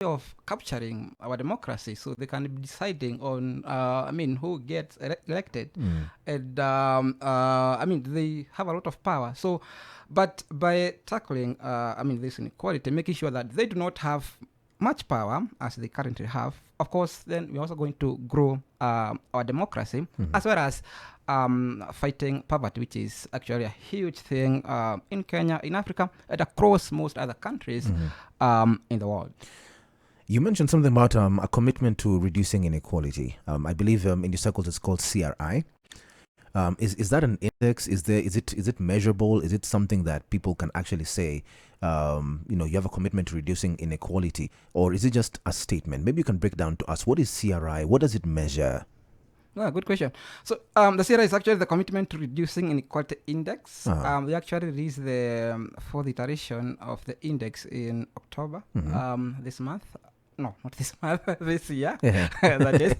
of capturing our democracy, so they can be deciding on, who gets elected, and they have a lot of power. So, but by tackling, this inequality, making sure that they do not have much power as they currently have, of course, then we're also going to grow our democracy, as well as fighting poverty, which is actually a huge thing in Kenya, in Africa, and across most other countries in the world. You mentioned something about a commitment to reducing inequality. I believe in your circles it's called CRI. Is that an index? Is it measurable? Is it something that people can actually say, you have a commitment to reducing inequality, or is it just a statement? Maybe you can break down to us, what is CRI? What does it measure? Good question. So the CRI is actually the Commitment to Reducing Inequality Index. We actually released the fourth iteration of the index in October this month. No, not this month, this year. Yeah. That is.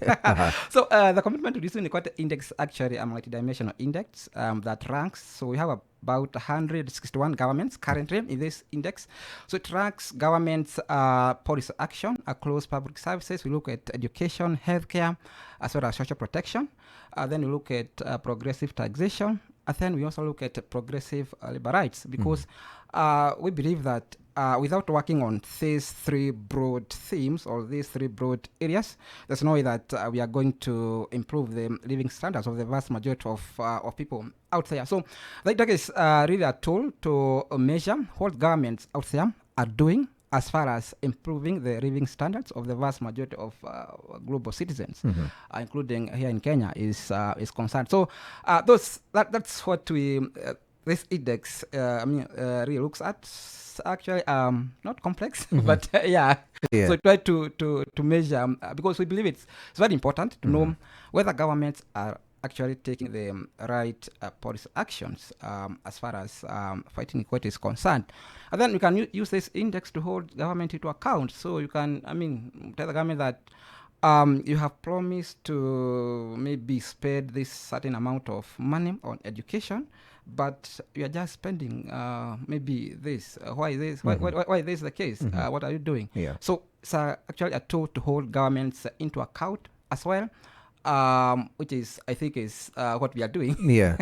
So the Commitment to Reducing Inequality Index actually a multidimensional index that ranks. So we have about 161 governments currently in this index. So it ranks governments' policy action across public services. We look at education, healthcare, as well as social protection. Then we look at progressive taxation. And then we also look at progressive labor rights, because we believe that without working on these three broad themes or these three broad areas, there's no way that we are going to improve the living standards of the vast majority of people out there. So the index is really a tool to measure what governments out there are doing as far as improving the living standards of the vast majority of global citizens, including here in Kenya, is concerned. So that's what this index really looks at. Actually, not complex, but yeah. So try to measure, because we believe it's very important to know whether governments are actually taking the right policy actions as far as fighting inequality is concerned. And then you can use this index to hold government into account. So you can, tell the government that you have promised to maybe spend this certain amount of money on education, but you are just spending maybe this. Why this? Why this is the case? What are you doing? Yeah. So it's actually a tool to hold governments into account as well, which is, I think, is what we are doing. Yeah.